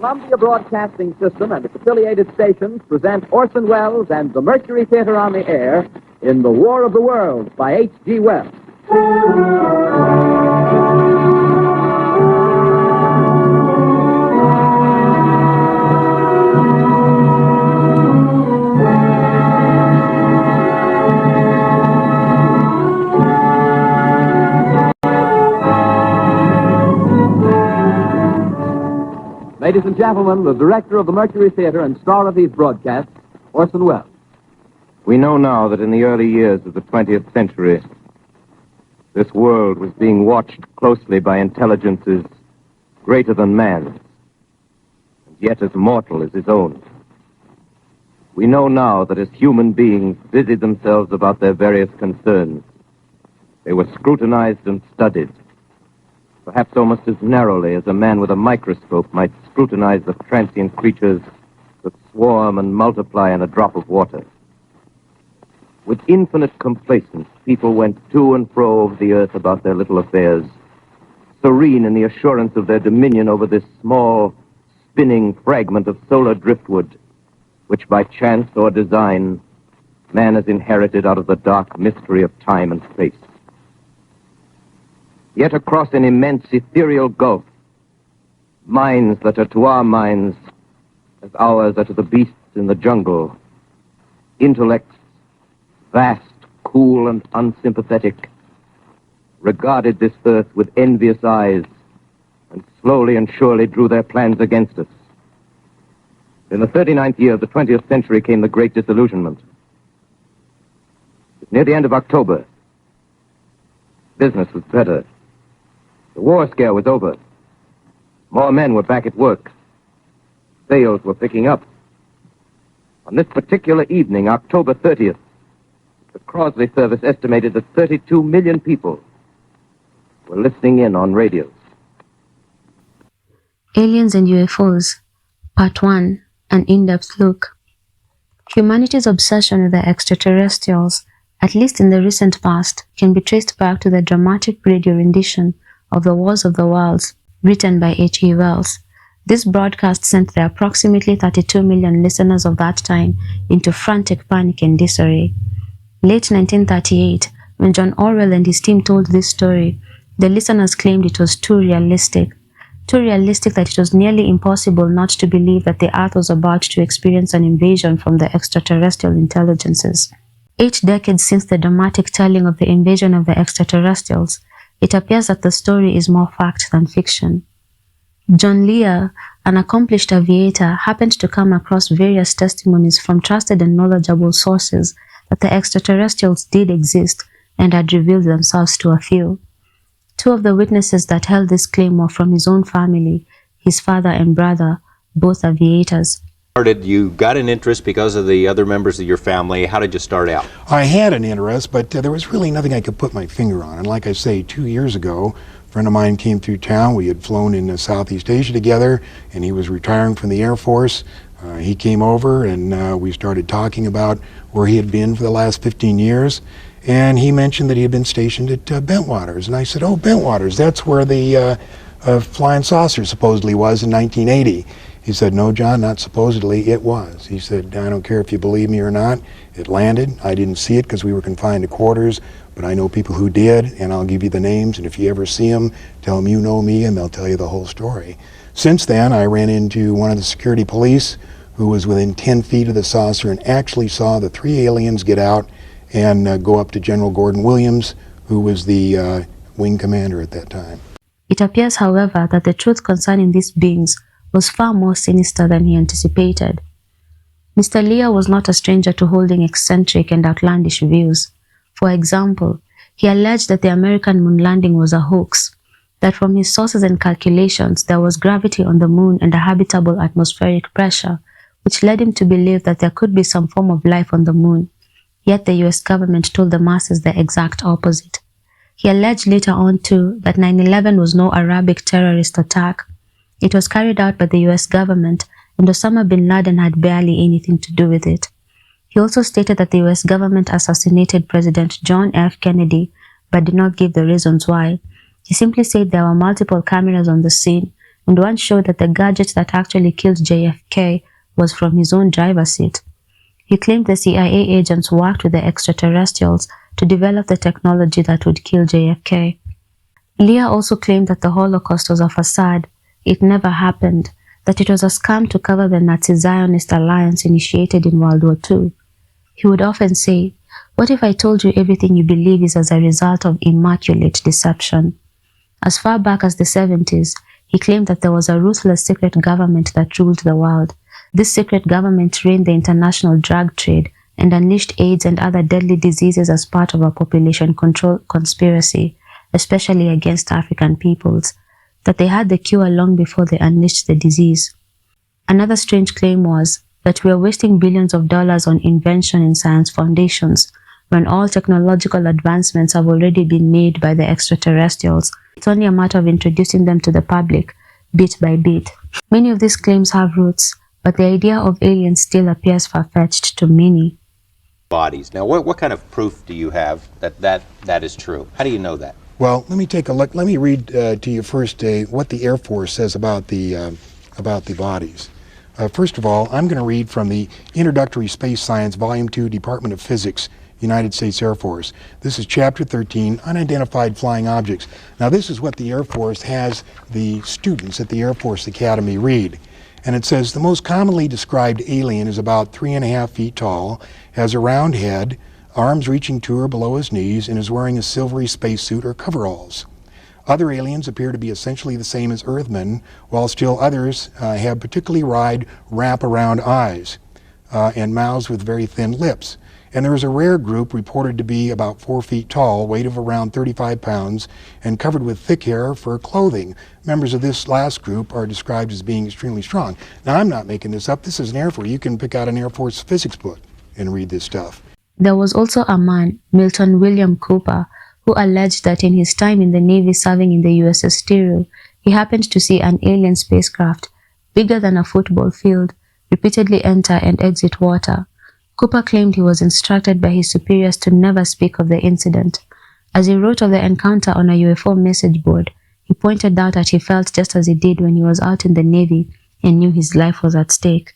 Columbia Broadcasting System and its affiliated stations present Orson Welles and the Mercury Theater on the Air in The War of the Worlds by H.G. Wells. Ladies and gentlemen, the director of the Mercury Theater and star of these broadcasts, Orson Welles. We know now that in the early years of the 20th century, this world was being watched closely by intelligences greater than man's, and yet as mortal as his own. We know now that as human beings busied themselves about their various concerns, they were scrutinized and studied, perhaps almost as narrowly as a man with a microscope might scrutinize the transient creatures that swarm and multiply in a drop of water. With infinite complacence, people went to and fro over the earth about their little affairs, serene in the assurance of their dominion over this small, spinning fragment of solar driftwood, which by chance or design, man has inherited out of the dark mystery of time and space. Yet across an immense ethereal gulf, minds that are to our minds as ours are to the beasts in the jungle, intellects vast, cool, and unsympathetic, regarded this earth with envious eyes and slowly and surely drew their plans against us. In the 39th year of the 20th century came the Great Disillusionment. Near the end of October, business was better. The war scare was over. More men were back at work. Sales were picking up. On this particular evening, October 30th, the Crosley service estimated that 32 million people were listening in on radios. Aliens and UFOs, Part 1, an in-depth look. Humanity's obsession with the extraterrestrials, at least in the recent past, can be traced back to the dramatic radio rendition of The Wars of the Worlds, written by H.G. Wells. This broadcast sent the approximately 32 million listeners of that time into frantic panic and disarray. Late 1938, when John Orwell and his team told this story, the listeners claimed it was too realistic that it was nearly impossible not to believe that the Earth was about to experience an invasion from the extraterrestrial intelligences. 8 decades since the dramatic telling of the invasion of the extraterrestrials, it appears that the story is more fact than fiction. John Lear, an accomplished aviator, happened to come across various testimonies from trusted and knowledgeable sources that the extraterrestrials did exist and had revealed themselves to a few. 2 of the witnesses that held this claim were from his own family, his father and brother, both aviators. You got an interest because of the other members of your family. How did you start out? I had an interest, but there was really nothing I could put my finger on. And like I say, 2 years ago, a friend of mine came through town. We had flown in Southeast Asia together, and he was retiring from the Air Force. He came over, and we started talking about where he had been for the last 15 years. And he mentioned that he had been stationed at Bentwaters. And I said, oh, Bentwaters, that's where the flying saucer supposedly was in 1980. He said, no, John, not supposedly, it was. He said, I don't care if you believe me or not, it landed. I didn't see it because we were confined to quarters, but I know people who did, and I'll give you the names, and if you ever see them, tell them you know me, and they'll tell you the whole story. Since then, I ran into one of the security police who was within 10 feet of the saucer and actually saw the 3 aliens get out and go up to General Gordon Williams, who was the wing commander at that time. It appears, however, that the truth concerning these beings was far more sinister than he anticipated. Mr. Lear was not a stranger to holding eccentric and outlandish views. For example, he alleged that the American moon landing was a hoax, that from his sources and calculations there was gravity on the moon and a habitable atmospheric pressure, which led him to believe that there could be some form of life on the moon. Yet the US government told the masses the exact opposite. He alleged later on too that 9/11 was no Arabic terrorist attack. It was carried out by the US government, and Osama bin Laden had barely anything to do with it. He also stated that the US government assassinated President John F. Kennedy, but did not give the reasons why. He simply said there were multiple cameras on the scene, and one showed that the gadget that actually killed JFK was from his own driver's seat. He claimed the CIA agents worked with the extraterrestrials to develop the technology that would kill JFK. Lear also claimed that the Holocaust was a facade. It never happened, that it was a scam to cover the Nazi-Zionist alliance initiated in World War II. He would often say, "What if I told you everything you believe is as a result of immaculate deception?" As far back as the 70s, he claimed that there was a ruthless secret government that ruled the world. This secret government ran the international drug trade and unleashed AIDS and other deadly diseases as part of a population control conspiracy, especially against African peoples, that they had the cure long before they unleashed the disease. Another strange claim was that we are wasting billions of dollars on invention and science foundations when all technological advancements have already been made by the extraterrestrials. It's only a matter of introducing them to the public, bit by bit. Many of these claims have roots, but the idea of aliens still appears far-fetched to many. Bodies. Now, what kind of proof do you have that is true? How do you know that? Well, let me take a look. Let me read to you first what the Air Force says about the bodies. First of all, I'm going to read from the Introductory Space Science, Volume 2, Department of Physics, United States Air Force. This is Chapter 13, Unidentified Flying Objects. Now, this is what the Air Force has the students at the Air Force Academy read. And it says, the most commonly described alien is about 3.5 feet tall, has a round head, arms reaching to or below his knees, and is wearing a silvery spacesuit or coveralls. Other aliens appear to be essentially the same as Earthmen, while still others have particularly wide wrap-around eyes and mouths with very thin lips. And there is a rare group reported to be about 4 feet tall, weight of around 35 pounds, and covered with thick hair for clothing. Members of this last group are described as being extremely strong. Now, I'm not making this up. This is an Air Force. You can pick out an Air Force physics book and read this stuff. There was also a man, Milton William Cooper, who alleged that in his time in the Navy serving in the USS Terrestrial, he happened to see an alien spacecraft, bigger than a football field, repeatedly enter and exit water. Cooper claimed he was instructed by his superiors to never speak of the incident. As he wrote of the encounter on a UFO message board, he pointed out that he felt just as he did when he was out in the Navy and knew his life was at stake.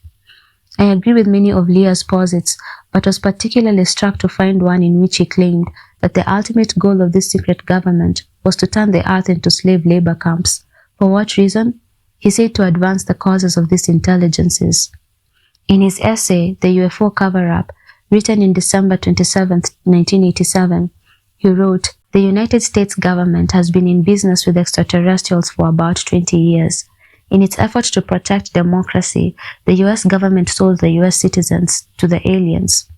I agree with many of Lear's posits, but was particularly struck to find one in which he claimed that the ultimate goal of this secret government was to turn the earth into slave labor camps. For what reason? He said to advance the causes of these intelligences. In his essay, The UFO Cover-Up, written in December 27, 1987, he wrote, "The United States government has been in business with extraterrestrials for about 20 years. In its effort to protect democracy, the US government sold the US citizens to the aliens."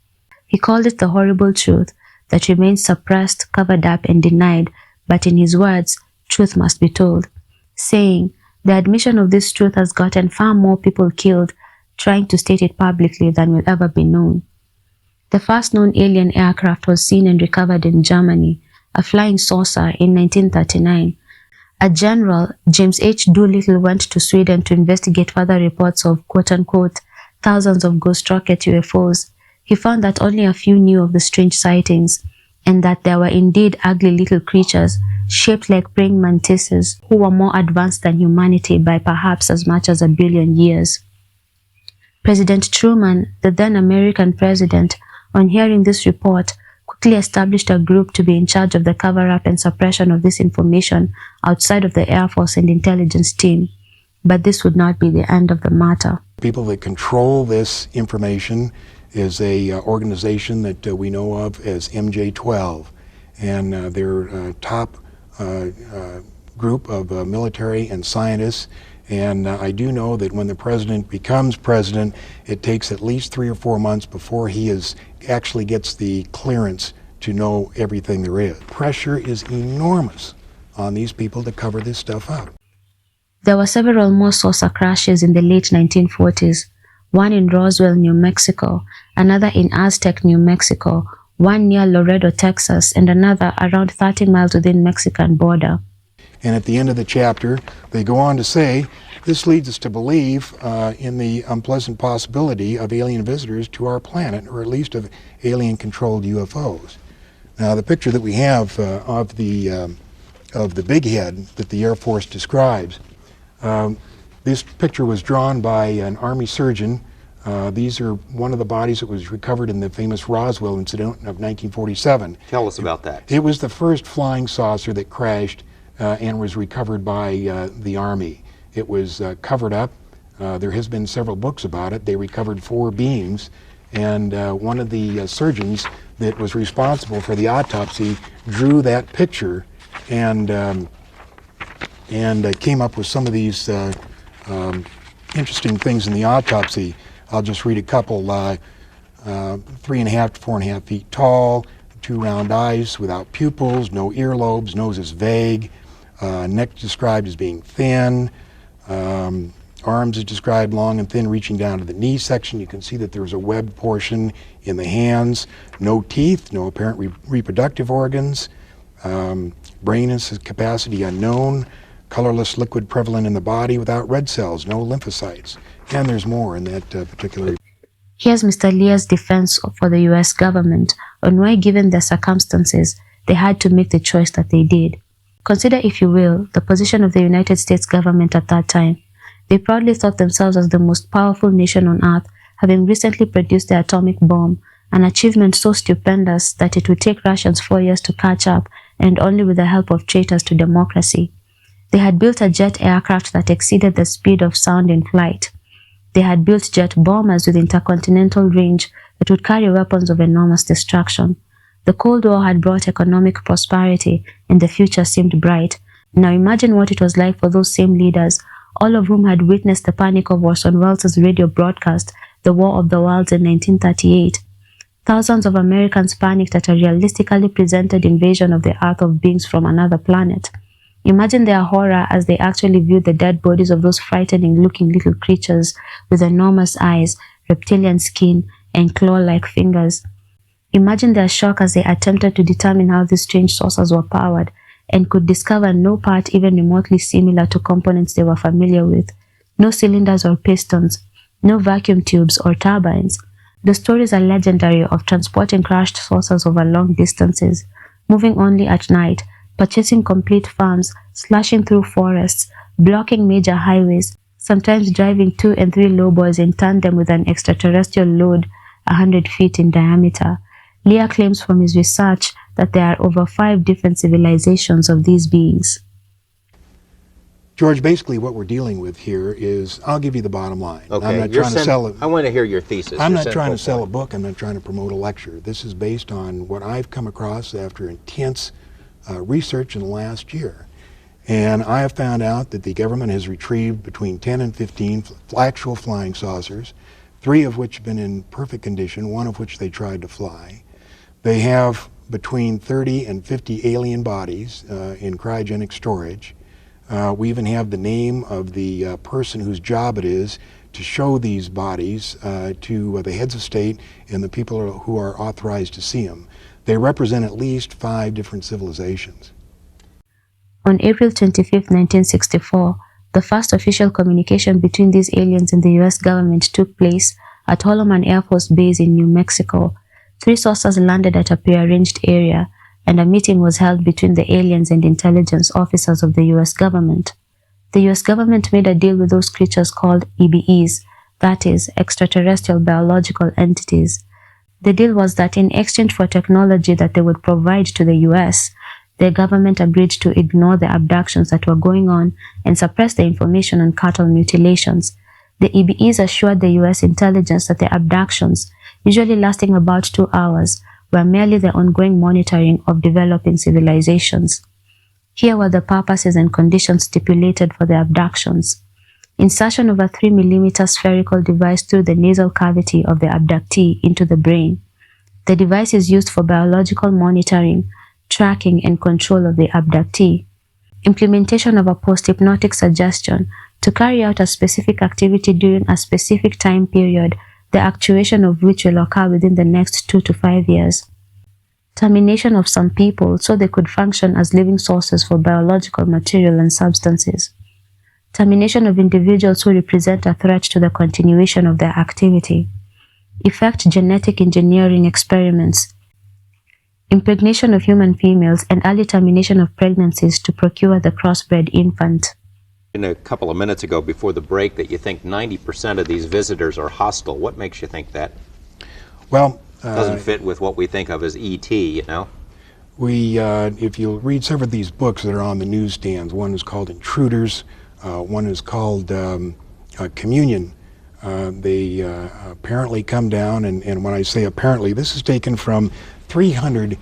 He called it the horrible truth that remains suppressed, covered up, and denied, but in his words, truth must be told, saying, "The admission of this truth has gotten far more people killed trying to state it publicly than will ever be known." The first known alien aircraft was seen and recovered in Germany, a flying saucer, in 1939. A general, James H. Doolittle, went to Sweden to investigate further reports of quote-unquote thousands of ghost rocket UFOs. He found that only a few knew of the strange sightings, and that there were indeed ugly little creatures shaped like praying mantises who were more advanced than humanity by perhaps as much as 1 billion years. President Truman, the then American president, on hearing this report, quickly established a group to be in charge of the cover-up and suppression of this information outside of the Air Force and intelligence team. But this would not be the end of the matter. People that control this information is a organization that we know of as MJ-12, and they're a top group of military and scientists. And I do know that when the president becomes president, it takes at least 3 or 4 months before he actually gets the clearance to know everything there is. Pressure is enormous on these people to cover this stuff up. There were several more saucer crashes in the late 1940s, one in Roswell, New Mexico, another in Aztec, New Mexico, one near Laredo, Texas, and another around 30 miles within Mexican border. And at the end of the chapter, they go on to say, this leads us to believe in the unpleasant possibility of alien visitors to our planet, or at least of alien-controlled UFOs. Now, the picture that we have of the big head that the Air Force describes, This picture was drawn by an Army surgeon. These are one of the bodies that was recovered in the famous Roswell incident of 1947. Tell us about that. It was the first flying saucer that crashed and was recovered by the Army. It was covered up. There has been several books about it. They recovered 4 beings, and one of the surgeons that was responsible for the autopsy drew that picture and came up with some of these interesting things in the autopsy. I'll just read a couple. 3.5 to 4.5 feet tall, 2 round eyes without pupils, no earlobes, nose is vague, neck described as being thin, arms is described long and thin, reaching down to the knee section. You can see that there's a webbed portion in the hands, no teeth, no apparent reproductive organs, brain capacity unknown, colorless liquid prevalent in the body without red cells, no lymphocytes. And there's more in that particular. Here's Mr. Lear's defense for the US government on why, given their circumstances, they had to make the choice that they did. Consider, if you will, the position of the United States government at that time. They proudly thought themselves as the most powerful nation on earth, having recently produced the atomic bomb, an achievement so stupendous that it would take Russians 4 years to catch up, and only with the help of traitors to democracy. They had built a jet aircraft that exceeded the speed of sound in flight. They had built jet bombers with intercontinental range that would carry weapons of enormous destruction. The Cold War had brought economic prosperity, and the future seemed bright. Now imagine what it was like for those same leaders, all of whom had witnessed the panic of Orson Welles' radio broadcast, The War of the Worlds, in 1938. Thousands of Americans panicked at a realistically presented invasion of the Earth of beings from another planet. Imagine their horror as they actually viewed the dead bodies of those frightening-looking little creatures with enormous eyes, reptilian skin, and claw-like fingers. Imagine their shock as they attempted to determine how these strange saucers were powered, and could discover no part even remotely similar to components they were familiar with. No cylinders or pistons, no vacuum tubes or turbines. The stories are legendary of transporting crashed saucers over long distances, moving only at night, purchasing complete farms, slashing through forests, blocking major highways, sometimes driving 2 and 3 lowboys in tandem with an extraterrestrial load 100 feet in diameter. Lear claims from his research that there are over 5 different civilizations of these beings. George, basically what we're dealing with here is, I'll give you the bottom line. Okay, I'm not trying to sell it. I want to hear your thesis. I'm not trying to sell a book. I'm not trying to promote a lecture. This is based on what I've come across after intense research in the last year. And I have found out that the government has retrieved between 10 and 15 actual flying saucers, 3 of which have been in perfect condition, 1 of which they tried to fly. They have between 30 and 50 alien bodies in cryogenic storage. We even have the name of the person whose job it is to show these bodies to the heads of state and the people who are authorized to see them. They represent at least 5 different civilizations. On April 25, 1964, the first official communication between these aliens and the US government took place at Holloman Air Force Base in New Mexico. 3 saucers landed at a prearranged area, and a meeting was held between the aliens and intelligence officers of the US government. The US government made a deal with those creatures called EBEs, that is, extraterrestrial biological entities. The deal was that in exchange for technology that they would provide to the US, the government agreed to ignore the abductions that were going on and suppress the information on cattle mutilations. The EBEs assured the US intelligence that the abductions, usually lasting about 2 hours, were merely the ongoing monitoring of developing civilizations. Here were the purposes and conditions stipulated for the abductions. Insertion of a 3 mm spherical device through the nasal cavity of the abductee into the brain. The device is used for biological monitoring, tracking, and control of the abductee. Implementation of a post-hypnotic suggestion to carry out a specific activity during a specific time period, the actuation of which will occur within the next 2 to 5 years. Termination of some people so they could function as living sources for biological material and substances. Termination of individuals who represent a threat to the continuation of their activity. Effect genetic engineering experiments. Impregnation of human females and early termination of pregnancies to procure the crossbred infant. In a couple of minutes ago before the break that you think 90% of these visitors are hostile. What makes you think that? Well, doesn't fit with what we think of as ET, you know? If you read several of these books that are on the newsstands, one is called Intruders, one is called Communion. They apparently come down, and when I say apparently, this is taken from 300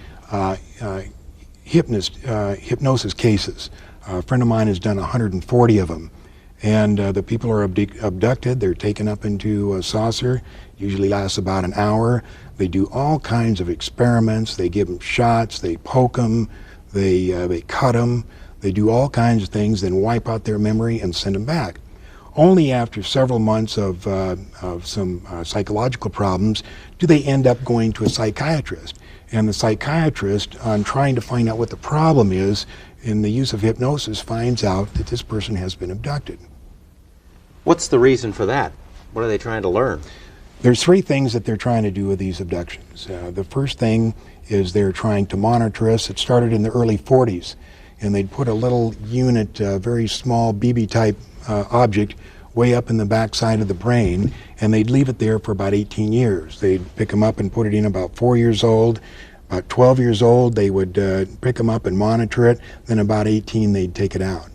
hypnosis cases. A friend of mine has done 140 of them. And the people are abducted. They're taken up into a saucer. Usually lasts about an hour. They do all kinds of experiments. They give them shots. They poke them. They cut them. They do all kinds of things, then wipe out their memory and send them back. Only after several months of some psychological problems do they end up going to a psychiatrist. And the psychiatrist, on trying to find out what the problem is, in the use of hypnosis, finds out that this person has been abducted. What's the reason for that? What are they trying to learn? There's three things that they're trying to do with these abductions. The first thing is they're trying to monitor us. It started in the early 40s, and they'd put a little unit, very small BB-type object, way up in the backside of the brain, and they'd leave it there for about 18 years. They'd pick them up and put it in about 4 years old. About 12 years old, they would pick them up and monitor it. Then about 18, they'd take it out.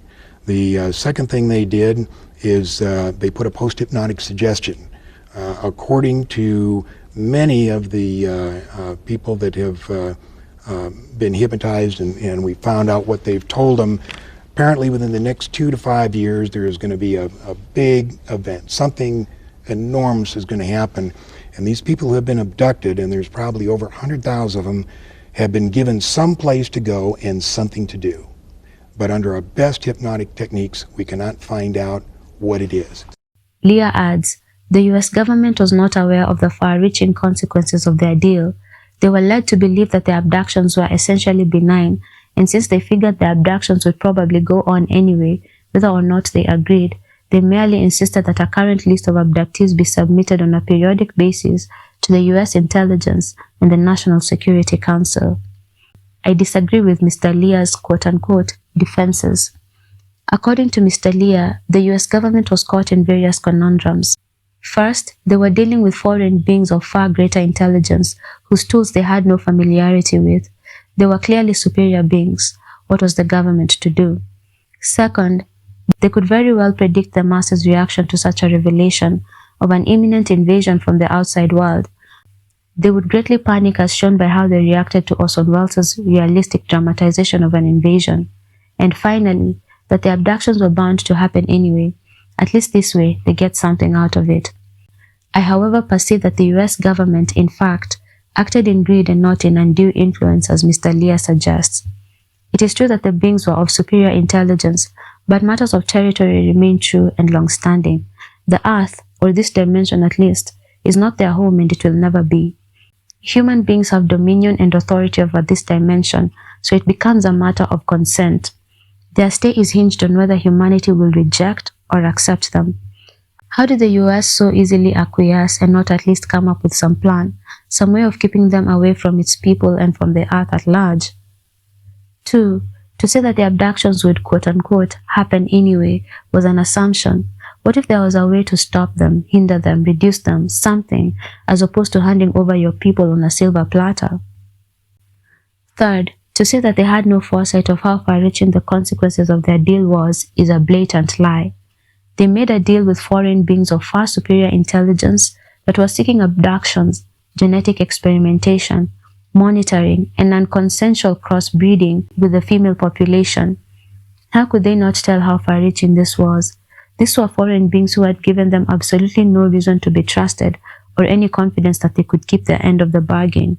The second thing they did is they put a post-hypnotic suggestion. According to many of the people that have been hypnotized, and we found out what they've told them, apparently within the next 2 to 5 years, there is going to be a big event. Something enormous is going to happen. And these people who have been abducted, and there's probably over 100,000 of them, have been given some place to go and something to do. But under our best hypnotic techniques, we cannot find out what it is. Lear adds, the US government was not aware of the far-reaching consequences of their deal. They were led to believe that the abductions were essentially benign, and since they figured the abductions would probably go on anyway, whether or not they agreed, they merely insisted that a current list of abductees be submitted on a periodic basis to the US intelligence and the National Security Council. I disagree with Mr. Lear's quote-unquote defenses. According to Mr. Lear, the US government was caught in various conundrums. First, they were dealing with foreign beings of far greater intelligence whose tools they had no familiarity with. They were clearly superior beings. What was the government to do? Second, they could very well predict the masses' reaction to such a revelation of an imminent invasion from the outside world. They would greatly panic, as shown by how they reacted to Orson Welles' realistic dramatization of an invasion. And finally, that the abductions were bound to happen anyway. At least this way, they get something out of it. I, however, perceive that the US government, in fact, acted in greed and not in undue influence, as Mr. Lear suggests. It is true that the beings were of superior intelligence, but matters of territory remain true and long-standing. The Earth, or this dimension at least, is not their home, and it will never be. Human beings have dominion and authority over this dimension, so it becomes a matter of consent. Their stay is hinged on whether humanity will reject or accept them. How did the US so easily acquiesce and not at least come up with some plan, some way of keeping them away from its people and from the Earth at large? 2. To say that the abductions would quote-unquote happen anyway was an assumption. What if there was a way to stop them, hinder them, reduce them, something, as opposed to handing over your people on a silver platter? Third, to say that they had no foresight of how far-reaching the consequences of their deal was is a blatant lie. They made a deal with foreign beings of far superior intelligence that were seeking abductions, genetic experimentation, monitoring, and non-consensual crossbreeding with the female population. How could they not tell how far-reaching this was? These were foreign beings who had given them absolutely no reason to be trusted or any confidence that they could keep their end of the bargain.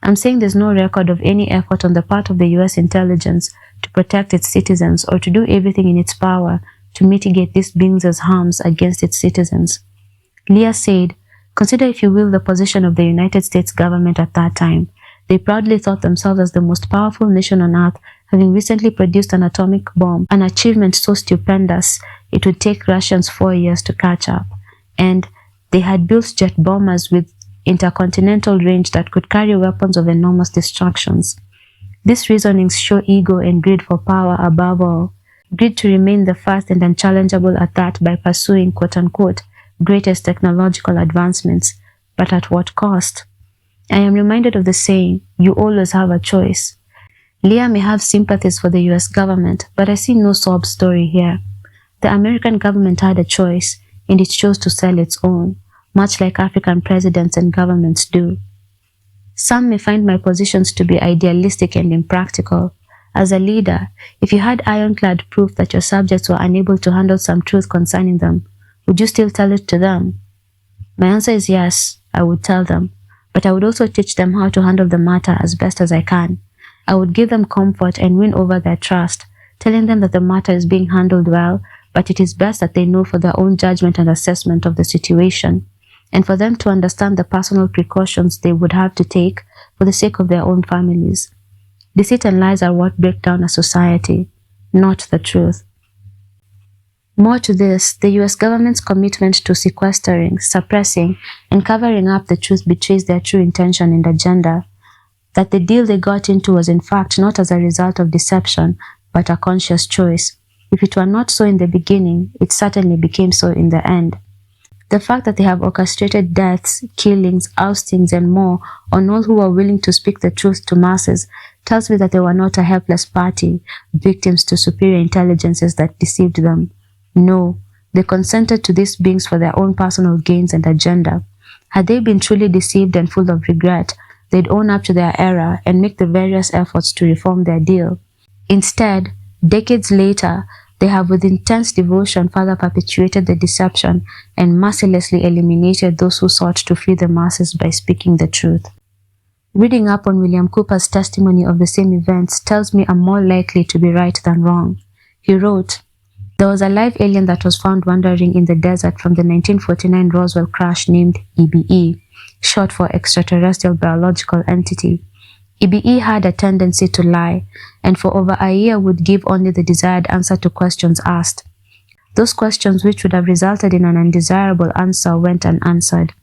I'm saying there's no record of any effort on the part of the US intelligence to protect its citizens or to do everything in its power to mitigate these beings' harms against its citizens. Lear said, "Consider, if you will, the position of the United States government at that time. They proudly thought themselves as the most powerful nation on earth, having recently produced an atomic bomb, an achievement so stupendous it would take Russians 4 years to catch up. And they had built jet bombers with intercontinental range that could carry weapons of enormous destructions. These reasonings show ego and greed for power above all. agreed to remain the first and unchallengeable at that by pursuing quote-unquote greatest technological advancements, but at what cost? I am reminded of the saying, you always have a choice. Lear may have sympathies for the US government, but I see no sob story here. The American government had a choice, and it chose to sell its own, much like African presidents and governments do. Some may find my positions to be idealistic and impractical. As a leader, if you had ironclad proof that your subjects were unable to handle some truth concerning them, would you still tell it to them? My answer is yes, I would tell them, but I would also teach them how to handle the matter as best as I can. I would give them comfort and win over their trust, telling them that the matter is being handled well, but it is best that they know for their own judgment and assessment of the situation, and for them to understand the personal precautions they would have to take for the sake of their own families. Deceit and lies are what break down a society, not the truth. More to this, the US government's commitment to sequestering, suppressing, and covering up the truth betrays their true intention and agenda, that the deal they got into was in fact not as a result of deception, but a conscious choice. If it were not so in the beginning, it certainly became so in the end. The fact that they have orchestrated deaths, killings, oustings, and more on all who were willing to speak the truth to masses tells me that they were not a helpless party, victims to superior intelligences that deceived them. No, they consented to these beings for their own personal gains and agenda. Had they been truly deceived and full of regret, they'd own up to their error and make the various efforts to reform their deal. Instead, decades later, they have with intense devotion further perpetuated the deception and mercilessly eliminated those who sought to free the masses by speaking the truth. Reading up on William Cooper's testimony of the same events tells me I'm more likely to be right than wrong. He wrote, "There was a live alien that was found wandering in the desert from the 1949 Roswell crash named EBE, short for Extraterrestrial Biological Entity. EBE had a tendency to lie, and for over a year would give only the desired answer to questions asked. Those questions which would have resulted in an undesirable answer went unanswered.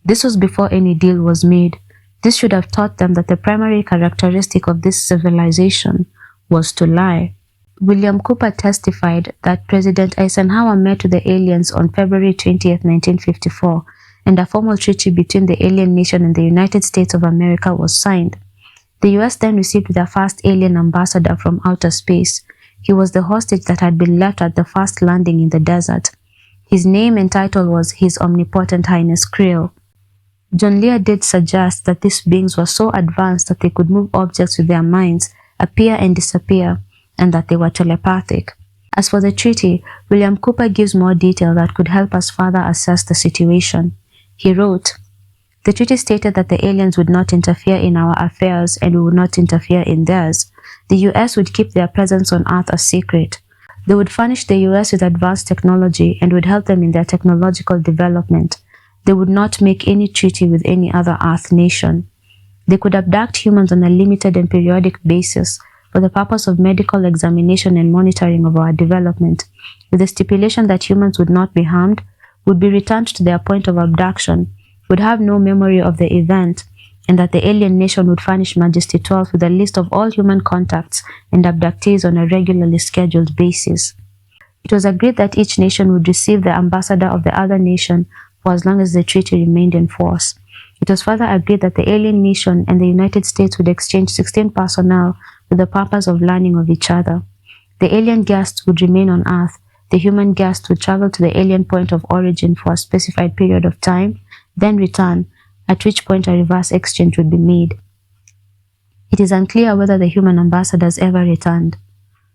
This was before any deal was made. This should have taught them that the primary characteristic of this civilization was to lie." William Cooper testified that President Eisenhower met with the aliens on February 20, 1954, and a formal treaty between the alien nation and the United States of America was signed. The US then received their first alien ambassador from outer space. He was the hostage that had been left at the first landing in the desert. His name and title was His Omnipotent Highness Creel. John Lear did suggest that these beings were so advanced that they could move objects with their minds, appear and disappear, and that they were telepathic. As for the treaty, William Cooper gives more detail that could help us further assess the situation. He wrote, "The treaty stated that the aliens would not interfere in our affairs and we would not interfere in theirs. The US would keep their presence on Earth a secret. They would furnish the US with advanced technology and would help them in their technological development. They would not make any treaty with any other Earth nation. They could abduct humans on a limited and periodic basis for the purpose of medical examination and monitoring of our development, with the stipulation that humans would not be harmed, would be returned to their point of abduction, would have no memory of the event, and that the alien nation would furnish Majesty 12 with a list of all human contacts and abductees on a regularly scheduled basis. It was agreed that each nation would receive the ambassador of the other nation for as long as the treaty remained in force. It was further agreed that the alien nation and the United States would exchange 16 personnel with the purpose of learning of each other. The alien guests would remain on Earth. The human guests would travel to the alien point of origin for a specified period of time, then return, at which point a reverse exchange would be made. It is unclear whether the human ambassadors ever returned.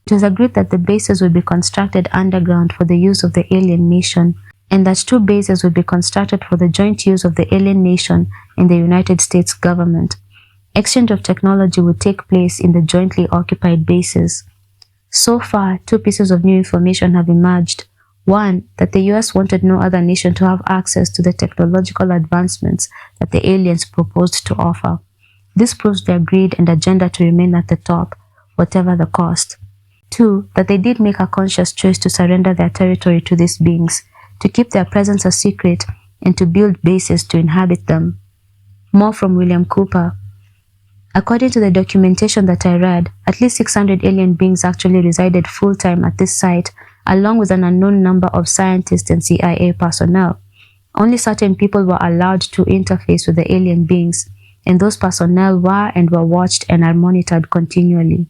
It was agreed that the bases would be constructed underground for the use of the alien nation, and that 2 bases would be constructed for the joint use of the alien nation and the United States government. Exchange of technology would take place in the jointly occupied bases. So far, 2 pieces of new information have emerged. One, that the US wanted no other nation to have access to the technological advancements that the aliens proposed to offer. This proves their greed and agenda to remain at the top, whatever the cost. 2, that they did make a conscious choice to surrender their territory to these beings, to keep their presence a secret, and to build bases to inhabit them. More from William Cooper. According to the documentation that I read, at least 600 alien beings actually resided full-time at this site, along with an unknown number of scientists and CIA personnel. Only certain people were allowed to interface with the alien beings, and those personnel were watched and are monitored continually.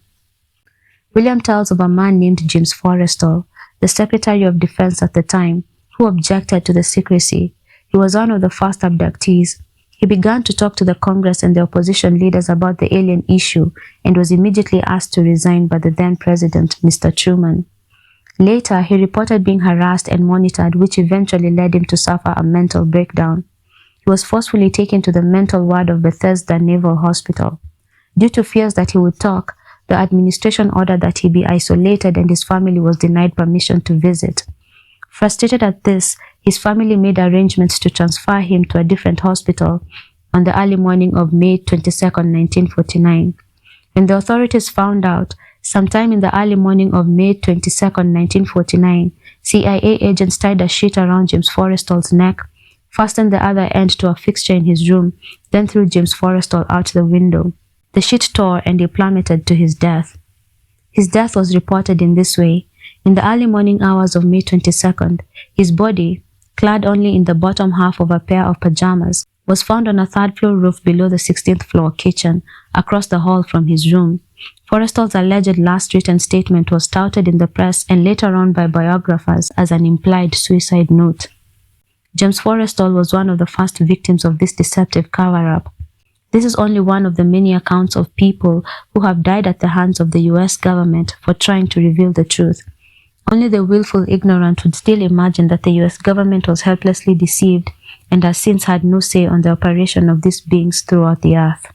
William tells of a man named James Forrestal, the Secretary of Defense at the time, who objected to the secrecy. He was one of the first abductees. He began to talk to the Congress and the opposition leaders about the alien issue and was immediately asked to resign by the then President, Mr. Truman. Later, he reported being harassed and monitored, which eventually led him to suffer a mental breakdown. He was forcefully taken to the mental ward of Bethesda Naval Hospital. Due to fears that he would talk, the administration ordered that he be isolated and his family was denied permission to visit. Frustrated at this, his family made arrangements to transfer him to a different hospital on the early morning of May 22, 1949. When the authorities found out, sometime in the early morning of May 22, 1949, CIA agents tied a sheet around James Forrestal's neck, fastened the other end to a fixture in his room, then threw James Forrestal out the window. The sheet tore and he plummeted to his death. His death was reported in this way. In the early morning hours of May 22nd, his body, clad only in the bottom half of a pair of pajamas, was found on a third-floor roof below the 16th floor kitchen, across the hall from his room. Forrestal's alleged last written statement was touted in the press and later on by biographers as an implied suicide note. James Forrestal was one of the first victims of this deceptive cover-up. This is only one of the many accounts of people who have died at the hands of the US government for trying to reveal the truth. Only the willful ignorant would still imagine that the US government was helplessly deceived and has since had no say on the operation of these beings throughout the earth.